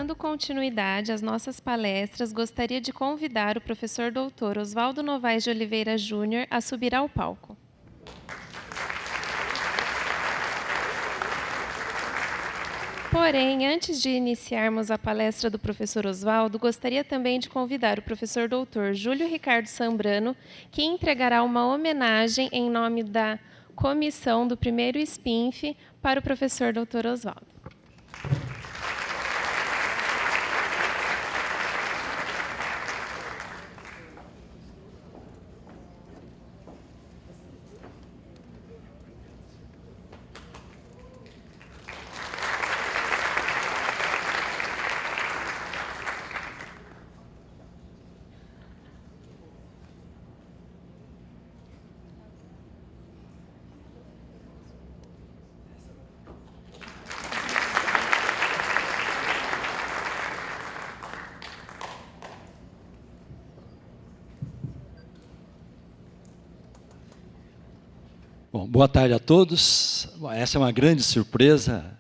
Dando continuidade às nossas palestras, gostaria de convidar o professor doutor Oswaldo Novaes de Oliveira Júnior a subir ao palco. Porém, antes de iniciarmos a palestra do professor Oswaldo, gostaria também de convidar o professor doutor Júlio Ricardo Sambrano, que entregará uma homenagem em nome da comissão do primeiro SPINF para o professor doutor Oswaldo. Bom, boa tarde a todos. Essa é uma grande surpresa,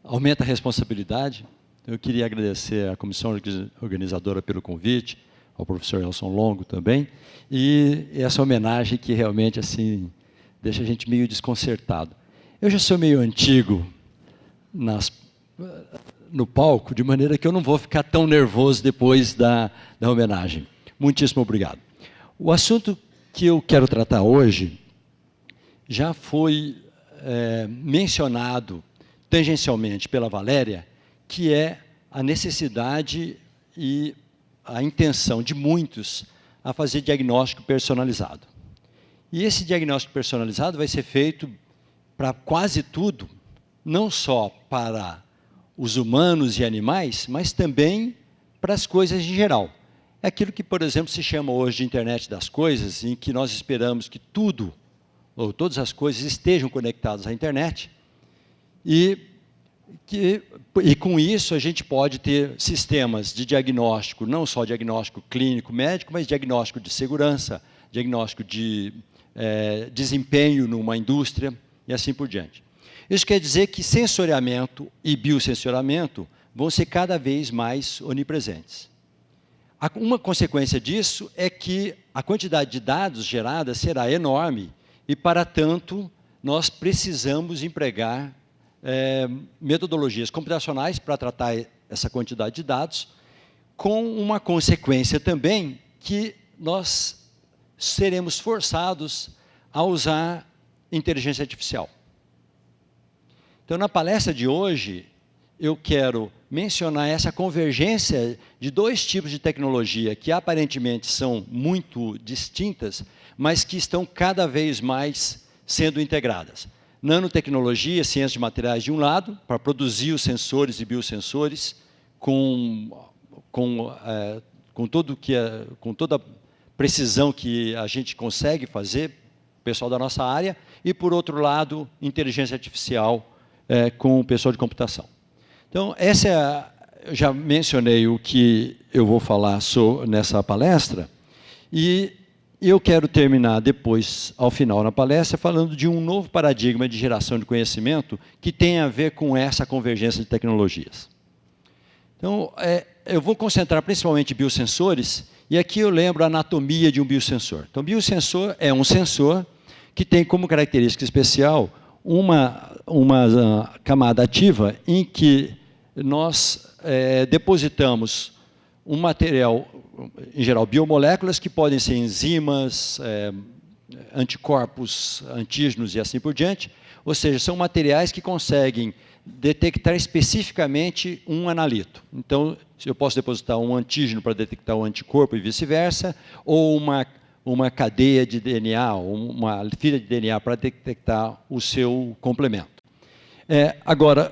aumenta a responsabilidade. Eu queria agradecer à comissão organizadora pelo convite, ao professor Nelson Longo também, e essa homenagem que realmente assim deixa a gente meio desconcertado. Eu já sou meio antigo no palco, de maneira que eu não vou ficar tão nervoso depois da homenagem. Muitíssimo obrigado. O assunto que eu quero tratar hoje já foi mencionado tangencialmente pela Valéria, que é a necessidade e a intenção de muitos a fazer diagnóstico personalizado. E esse diagnóstico personalizado vai ser feito para quase tudo, não só para os humanos e animais, mas também para as coisas em geral. É aquilo que, por exemplo, se chama hoje de internet das coisas, em que nós esperamos que tudo ou todas as coisas estejam conectadas à internet, e com isso a gente pode ter sistemas de diagnóstico, não só diagnóstico clínico médico, mas diagnóstico de segurança, diagnóstico de desempenho numa indústria e assim por diante. Isso quer dizer que sensoriamento e biosensoriamento vão ser cada vez mais onipresentes. Uma consequência disso é que a quantidade de dados gerada será enorme, e, para tanto, nós precisamos empregar metodologias computacionais para tratar essa quantidade de dados, com uma consequência também que nós seremos forçados a usar inteligência artificial. Então, na palestra de hoje, eu quero mencionar essa convergência de dois tipos de tecnologia que aparentemente são muito distintas, mas que estão cada vez mais sendo integradas. Nanotecnologia, ciência de materiais de um lado, para produzir os sensores e biosensores com toda a precisão que a gente consegue fazer, o pessoal da nossa área, e, por outro lado, inteligência artificial com o pessoal de computação. Então, eu já mencionei o que eu vou falar nessa palestra, e eu quero terminar depois, ao final da palestra, falando de um novo paradigma de geração de conhecimento que tem a ver com essa convergência de tecnologias. Então, eu vou concentrar principalmente em biosensores, e aqui eu lembro a anatomia de um biosensor. Então, biosensor é um sensor que tem como característica especial uma camada ativa em que nós depositamos um material, em geral, biomoléculas, que podem ser enzimas, anticorpos, antígenos e assim por diante, ou seja, são materiais que conseguem detectar especificamente um analito. Então, eu posso depositar um antígeno para detectar um anticorpo e vice-versa, ou uma cadeia de DNA, uma fila de DNA para detectar o seu complemento. Agora,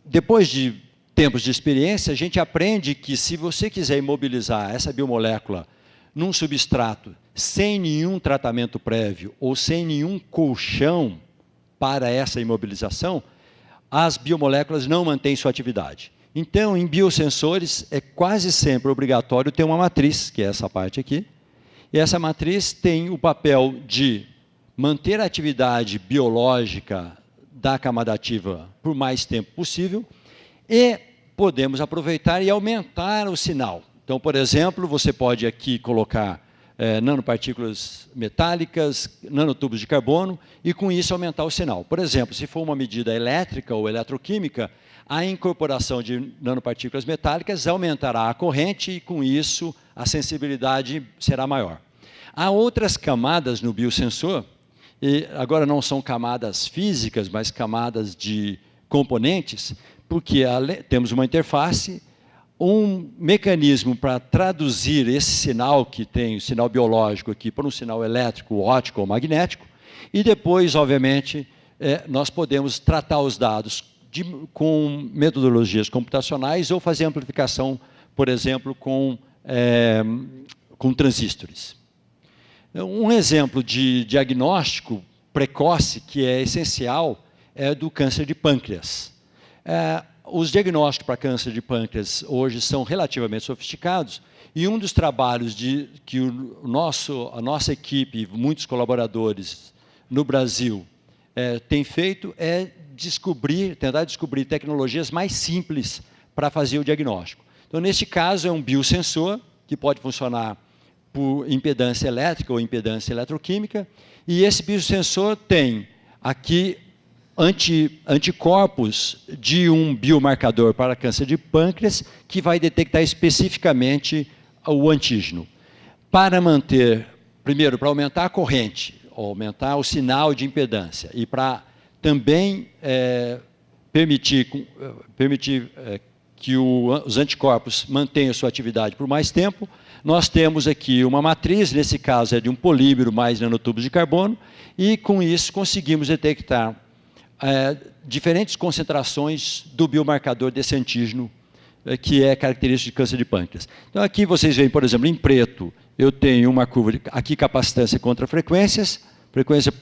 depois de tempos de experiência, a gente aprende que, se você quiser imobilizar essa biomolécula num substrato sem nenhum tratamento prévio ou sem nenhum colchão para essa imobilização, as biomoléculas não mantêm sua atividade. Então, em biosensores, é quase sempre obrigatório ter uma matriz, que é essa parte aqui, e essa matriz tem o papel de manter a atividade biológica da camada ativa por mais tempo possível e podemos aproveitar e aumentar o sinal. Então, por exemplo, você pode aqui colocar nanopartículas metálicas, nanotubos de carbono, e com isso aumentar o sinal. Por exemplo, se for uma medida elétrica ou eletroquímica, a incorporação de nanopartículas metálicas aumentará a corrente e, com isso, a sensibilidade será maior. Há outras camadas no biosensor, e agora não são camadas físicas, mas camadas de componentes, porque temos uma interface, um mecanismo para traduzir esse sinal que tem, o sinal biológico aqui, para um sinal elétrico, óptico ou magnético, e depois, obviamente, nós podemos tratar os dados com metodologias computacionais ou fazer amplificação, por exemplo, com transistores. Um exemplo de diagnóstico precoce que é essencial é do câncer de pâncreas. Os diagnósticos para câncer de pâncreas hoje são relativamente sofisticados e um dos trabalhos que a nossa equipe, muitos colaboradores no Brasil tem feito é tentar descobrir tecnologias mais simples para fazer o diagnóstico. Então, neste caso, é um biosensor que pode funcionar por impedância elétrica ou impedância eletroquímica, e esse biosensor tem aqui anticorpos de um biomarcador para câncer de pâncreas que vai detectar especificamente o antígeno. Para manter, primeiro, para aumentar a corrente, aumentar o sinal de impedância e para também permitir que os anticorpos mantenham sua atividade por mais tempo, nós temos aqui uma matriz, nesse caso é de um polímero mais nanotubos de carbono, e com isso conseguimos detectar diferentes concentrações do biomarcador desse antígeno, que é característico de câncer de pâncreas. Então, aqui vocês veem, por exemplo, em preto, eu tenho uma curva, aqui capacitância contra frequência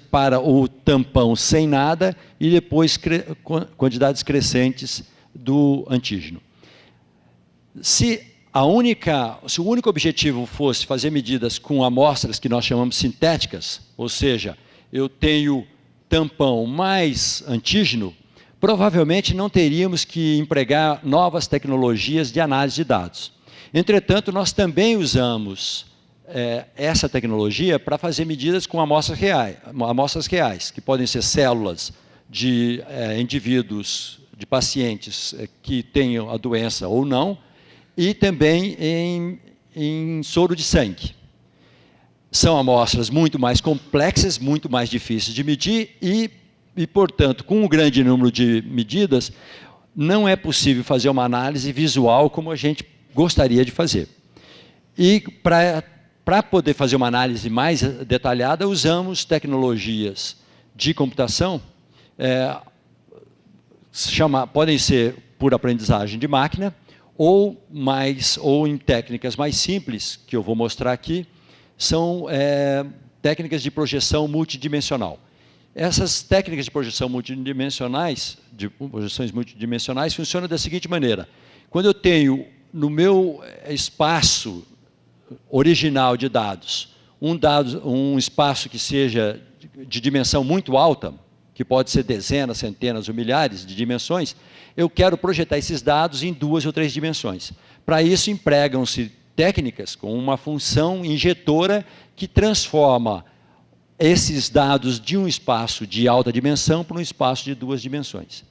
para o tampão sem nada, e depois quantidades crescentes do antígeno. Se o único objetivo fosse fazer medidas com amostras que nós chamamos sintéticas, ou seja, eu tenho tampão mais antígeno, provavelmente não teríamos que empregar novas tecnologias de análise de dados. Entretanto, nós também usamos essa tecnologia para fazer medidas com amostras reais, que podem ser células de indivíduos, de pacientes que tenham a doença ou não, e também em soro de sangue. São amostras muito mais complexas, muito mais difíceis de medir e, portanto, com um grande número de medidas, não é possível fazer uma análise visual como a gente gostaria de fazer. E, para poder fazer uma análise mais detalhada, usamos tecnologias de computação, podem ser por aprendizagem de máquina, ou em técnicas mais simples, que eu vou mostrar aqui, são técnicas de projeção multidimensional. Essas técnicas de projeções multidimensionais funcionam da seguinte maneira. Quando eu tenho no meu espaço original de dados, um espaço que seja de dimensão muito alta, que pode ser dezenas, centenas ou milhares de dimensões, eu quero projetar esses dados em 2 ou 3 dimensões. Para isso, empregam-se técnicas com uma função injetora que transforma esses dados de um espaço de alta dimensão para um espaço de 2 dimensões.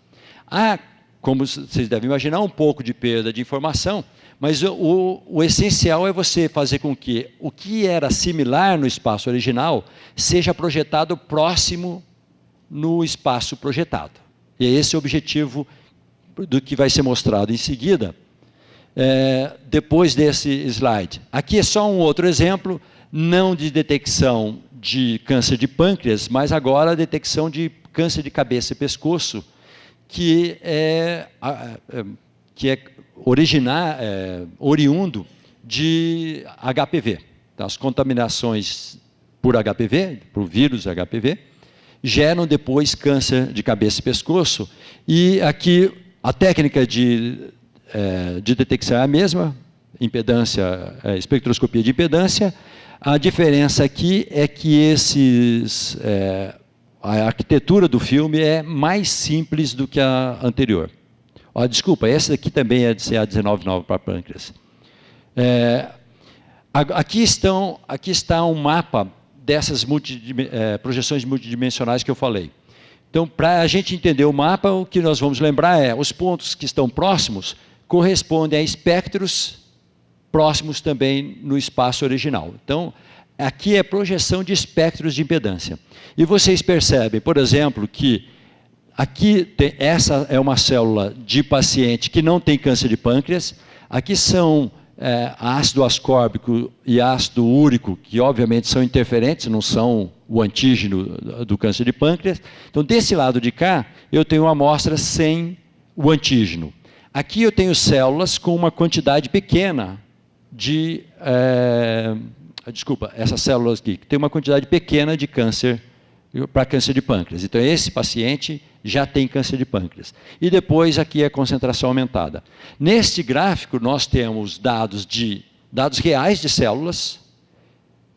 Há, como vocês devem imaginar, um pouco de perda de informação, mas o essencial é você fazer com que o que era similar no espaço original seja projetado próximo no espaço projetado. E é esse o objetivo do que vai ser mostrado em seguida, depois desse slide. Aqui é só um outro exemplo, não de detecção de câncer de pâncreas, mas agora a detecção de câncer de cabeça e pescoço, que é oriundo de HPV. Então, as contaminações por HPV, por vírus HPV, geram depois câncer de cabeça e pescoço, e aqui a técnica de detecção é a mesma, espectroscopia de impedância. A diferença aqui é que a arquitetura do filme é mais simples do que a anterior. Desculpa, esse daqui também é de CA19-9 para pâncreas. Aqui está um mapa dessas projeções multidimensionais que eu falei. Então, para a gente entender o mapa, o que nós vamos lembrar é os pontos que estão próximos correspondem a espectros próximos também no espaço original. Então, aqui é projeção de espectros de impedância. E vocês percebem, por exemplo, que aqui essa é uma célula de paciente que não tem câncer de pâncreas. Aqui são ácido ascórbico e ácido úrico, que obviamente são interferentes, não são o antígeno do câncer de pâncreas. Então, desse lado de cá, eu tenho uma amostra sem o antígeno. Aqui eu tenho células com uma quantidade pequena de... desculpa, essas células aqui, que tem uma quantidade pequena de câncer, para câncer de pâncreas. Então, esse paciente já tem câncer de pâncreas. E depois, aqui é a concentração aumentada. Neste gráfico, nós temos dados reais de células,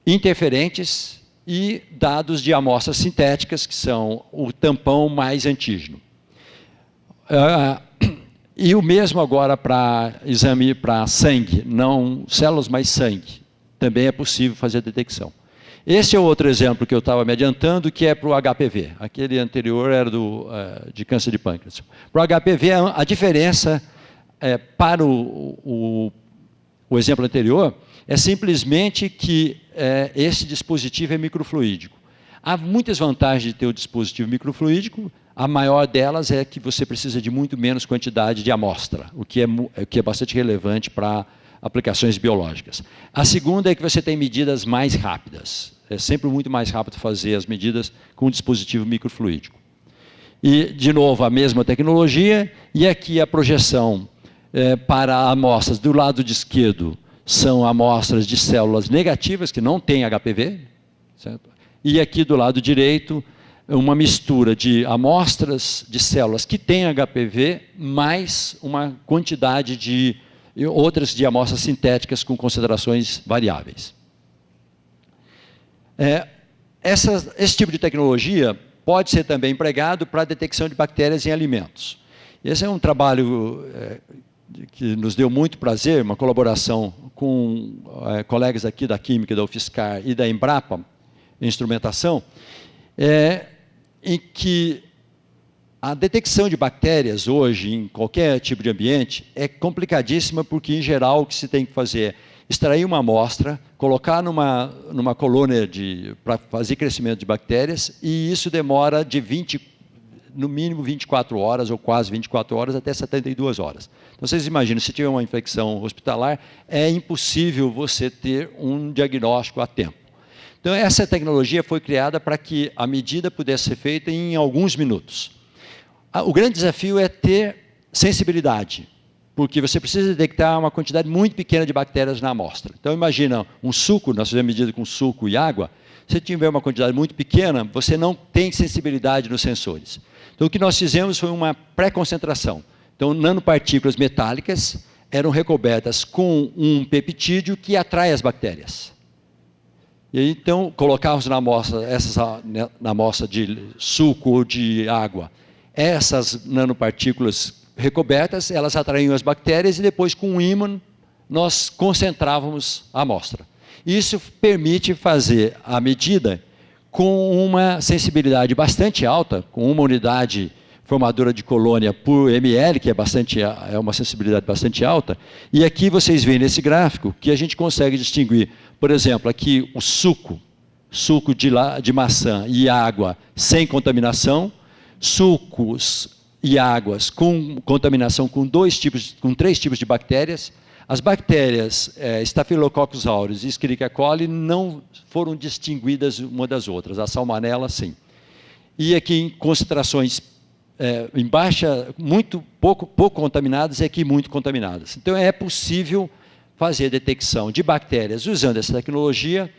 interferentes e dados de amostras sintéticas, que são o tampão mais antígeno. E o mesmo agora para exame para sangue, não células, mas sangue. Também é possível fazer a detecção. Esse é outro exemplo que eu estava me adiantando, que é para o HPV. Aquele anterior era de câncer de pâncreas. Para o HPV, a diferença para o exemplo anterior é simplesmente que esse dispositivo é microfluídico. Há muitas vantagens de ter o dispositivo microfluídico. A maior delas é que você precisa de muito menos quantidade de amostra, o que é bastante relevante para aplicações biológicas. A segunda é que você tem medidas mais rápidas. É sempre muito mais rápido fazer as medidas com um dispositivo microfluídico. E, de novo, a mesma tecnologia, e aqui a projeção para amostras do lado de esquerdo são amostras de células negativas, que não têm HPV, certo? E aqui do lado direito, uma mistura de amostras de células que têm HPV, mais uma quantidade de outras de amostras sintéticas com concentrações variáveis. Esse tipo de tecnologia pode ser também empregado para a detecção de bactérias em alimentos. Esse é um trabalho que nos deu muito prazer, uma colaboração com colegas aqui da Química, da UFSCar e da Embrapa, instrumentação, em que a detecção de bactérias hoje, em qualquer tipo de ambiente, é complicadíssima, porque, em geral, o que se tem que fazer é extrair uma amostra, colocar numa colônia para fazer crescimento de bactérias, e isso demora no mínimo 24 horas, ou quase 24 horas, até 72 horas. Então, vocês imaginam, se tiver uma infecção hospitalar, é impossível você ter um diagnóstico a tempo. Então, essa tecnologia foi criada para que a medida pudesse ser feita em alguns minutos. O grande desafio é ter sensibilidade, porque você precisa detectar uma quantidade muito pequena de bactérias na amostra. Então, imagina um suco, nós fizemos medida com suco e água, se tiver uma quantidade muito pequena, você não tem sensibilidade nos sensores. Então, o que nós fizemos foi uma pré-concentração. Então, nanopartículas metálicas eram recobertas com um peptídeo que atrai as bactérias. E aí, então, colocávamos na amostra de suco ou de água, essas nanopartículas recobertas, elas atraíam as bactérias e depois, com um ímã, nós concentrávamos a amostra. Isso permite fazer a medida com uma sensibilidade bastante alta, com uma unidade formadora de colônia por ml, que é uma sensibilidade bastante alta. E aqui vocês veem nesse gráfico que a gente consegue distinguir, por exemplo, aqui o suco de maçã e água sem contaminação, sucos e águas com contaminação com três tipos de bactérias. As bactérias Staphylococcus aureus e Escherichia coli não foram distinguidas uma das outras, a salmonella sim. E aqui em concentrações em baixa, muito pouco contaminadas e aqui muito contaminadas. Então é possível fazer a detecção de bactérias usando essa tecnologia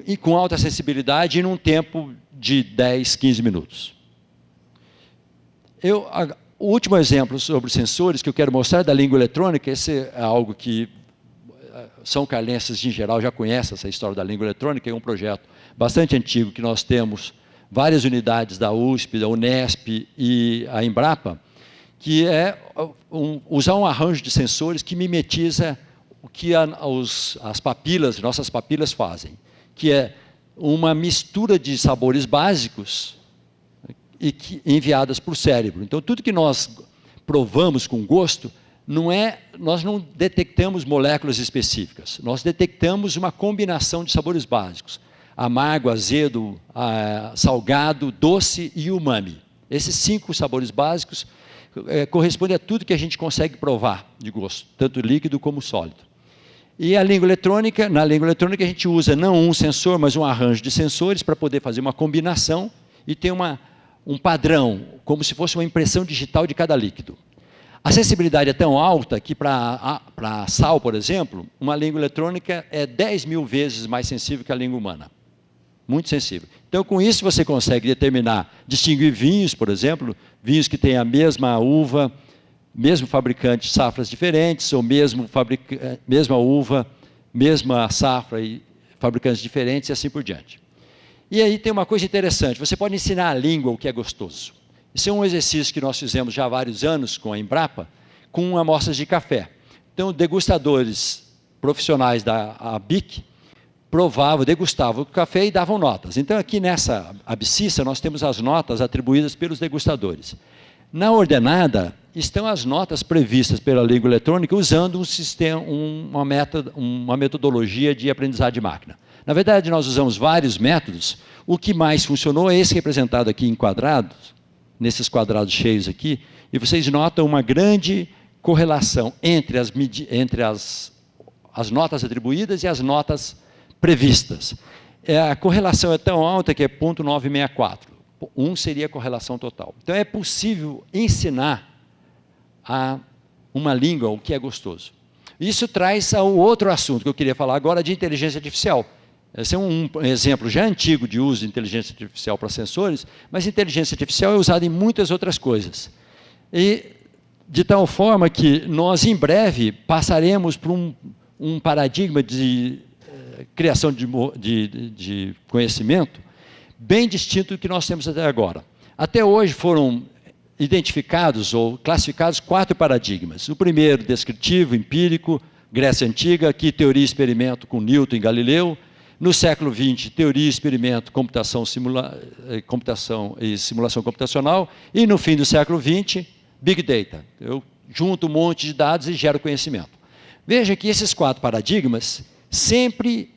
e com alta sensibilidade e num tempo de 10, 15 minutos. O último exemplo sobre sensores que eu quero mostrar é da língua eletrônica. Esse é algo que são carlenses, em geral, já conhecem essa história da língua eletrônica. É um projeto bastante antigo que nós temos várias unidades da USP, da Unesp e a Embrapa, que é usar um arranjo de sensores que mimetiza o que as papilas, nossas papilas fazem, que é uma mistura de sabores básicos enviadas para o cérebro. Então, tudo que nós provamos com gosto, nós não detectamos moléculas específicas, nós detectamos uma combinação de sabores básicos, amargo, azedo, salgado, doce e umami. Esses 5 sabores básicos correspondem a tudo que a gente consegue provar de gosto, tanto líquido como sólido. E na língua eletrônica a gente usa não um sensor, mas um arranjo de sensores para poder fazer uma combinação e ter um padrão, como se fosse uma impressão digital de cada líquido. A sensibilidade é tão alta que para sal, por exemplo, uma língua eletrônica é 10.000 vezes mais sensível que a língua humana. Muito sensível. Então, com isso, você consegue distinguir vinhos, por exemplo, vinhos que têm a mesma uva, mesmo fabricante, safras diferentes, ou mesma uva, mesma safra e fabricantes diferentes, e assim por diante. E aí tem uma coisa interessante, você pode ensinar a língua o que é gostoso. Isso é um exercício que nós fizemos já há vários anos com a Embrapa, com amostras de café. Então, degustadores profissionais da BIC degustavam o café e davam notas. Então, aqui nessa abscissa, nós temos as notas atribuídas pelos degustadores. Na ordenada, estão as notas previstas pela língua eletrônica usando uma metodologia de aprendizagem de máquina. Na verdade, nós usamos vários métodos. O que mais funcionou é esse representado aqui em quadrados, nesses quadrados cheios aqui, e vocês notam uma grande correlação entre as notas atribuídas e as notas previstas. A correlação é tão alta que é 0,964. 1 seria a correlação total. Então, é possível ensinar a uma língua o que é gostoso. Isso traz ao outro assunto que eu queria falar agora, de inteligência artificial. Esse é um exemplo já antigo de uso de inteligência artificial para sensores, mas inteligência artificial é usada em muitas outras coisas. E de tal forma que nós, em breve, passaremos por um paradigma de criação de conhecimento bem distinto do que nós temos até agora. Até hoje foram identificados ou classificados 4 paradigmas. O primeiro, descritivo, empírico, Grécia Antiga, aqui teoria e experimento com Newton e Galileu. No século XX, teoria e experimento, computação e simulação computacional. E no fim do século XX, Big Data. Eu junto um monte de dados e gero conhecimento. Veja que esses 4 paradigmas sempre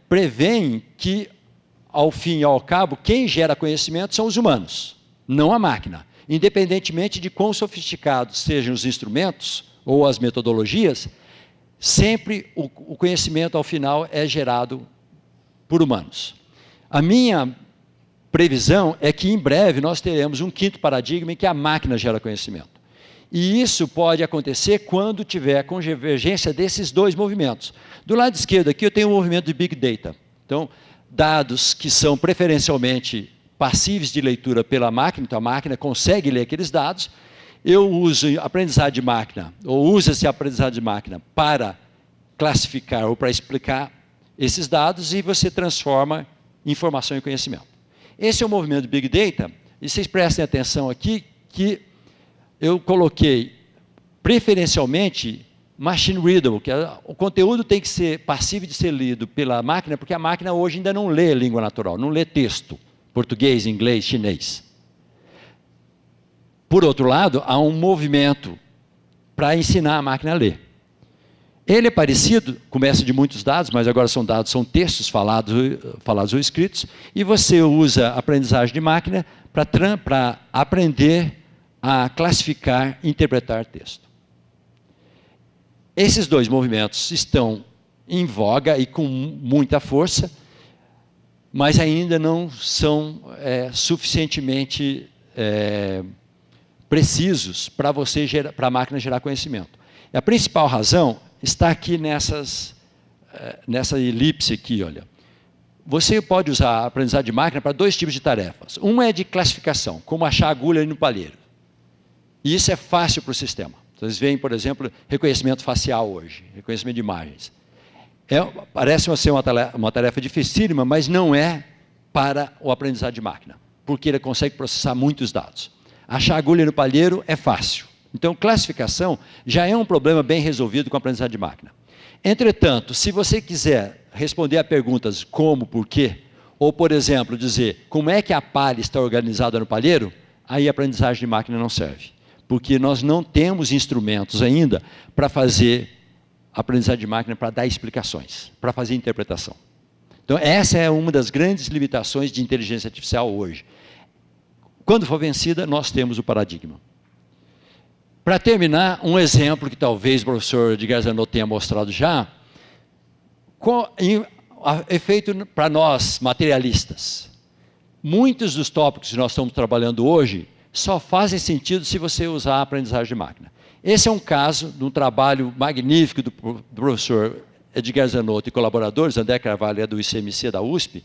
preveem que, ao fim e ao cabo, quem gera conhecimento são os humanos, não a máquina. Independentemente de quão sofisticados sejam os instrumentos ou as metodologias, sempre o conhecimento, ao final, é gerado por humanos. A minha previsão é que, em breve, nós teremos um 5º paradigma em que a máquina gera conhecimento. E isso pode acontecer quando tiver convergência desses 2 movimentos. Do lado esquerdo aqui eu tenho o movimento de Big Data. Então, dados que são preferencialmente passíveis de leitura pela máquina, então a máquina consegue ler aqueles dados. Eu uso aprendizagem de máquina, ou usa-se a aprendizagem de máquina para classificar ou para explicar esses dados e você transforma informação em conhecimento. Esse é o movimento de Big Data, e vocês prestem atenção aqui que eu coloquei preferencialmente machine readable, que o conteúdo tem que ser passível de ser lido pela máquina, porque a máquina hoje ainda não lê língua natural, não lê texto, português, inglês, chinês. Por outro lado, há um movimento para ensinar a máquina a ler. Ele é parecido, começa de muitos dados, mas agora são textos falados ou escritos, e você usa a aprendizagem de máquina para aprender a classificar e interpretar texto. Esses 2 movimentos estão em voga e com muita força, mas ainda não são suficientemente precisos para a máquina gerar conhecimento. E a principal razão está aqui nessa elipse aqui, olha. Você pode usar a aprendizagem de máquina para 2 tipos de tarefas. Uma é de classificação, como achar agulha no palheiro. E isso é fácil para o sistema. Vocês veem, por exemplo, reconhecimento facial hoje, reconhecimento de imagens. Parece ser uma tarefa dificílima, mas não é para o aprendizado de máquina, porque ele consegue processar muitos dados. Achar agulha no palheiro é fácil. Então, classificação já é um problema bem resolvido com a aprendizagem de máquina. Entretanto, se você quiser responder a perguntas como, por quê, ou, por exemplo, dizer como é que a palha está organizada no palheiro, aí a aprendizagem de máquina não serve. Porque nós não temos instrumentos ainda para fazer aprendizagem de máquina, para dar explicações, para fazer interpretação. Então, essa é uma das grandes limitações de inteligência artificial hoje. Quando for vencida, nós temos o paradigma. Para terminar, um exemplo que talvez o professor Edgar Zanotto tenha mostrado já, efeito para nós, materialistas. Muitos dos tópicos que nós estamos trabalhando hoje só fazem sentido se você usar a aprendizagem de máquina. Esse é um caso de um trabalho magnífico do professor Edgar Zanotto e colaboradores, André Carvalho é do ICMC da USP,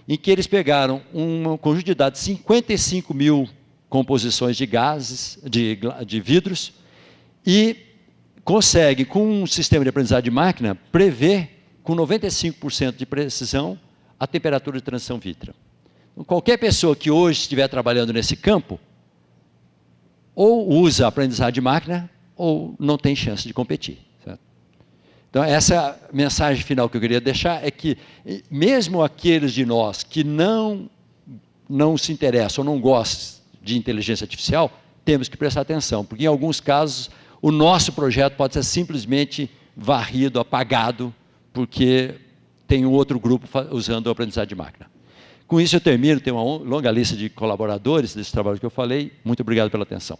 em que eles pegaram um conjunto de dados, 55 mil composições de gases, de vidros, e conseguem, com um sistema de aprendizagem de máquina, prever com 95% de precisão a temperatura de transição vítrea. Então, qualquer pessoa que hoje estiver trabalhando nesse campo, ou usa a aprendizagem de máquina, ou não tem chance de competir. Certo? Então, essa mensagem final que eu queria deixar é que, mesmo aqueles de nós que não se interessam ou não gostam de inteligência artificial, temos que prestar atenção, porque em alguns casos o nosso projeto pode ser simplesmente varrido, apagado, porque tem um outro grupo usando a aprendizagem de máquina. Com isso eu termino, tenho uma longa lista de colaboradores desse trabalho que eu falei. Muito obrigado pela atenção.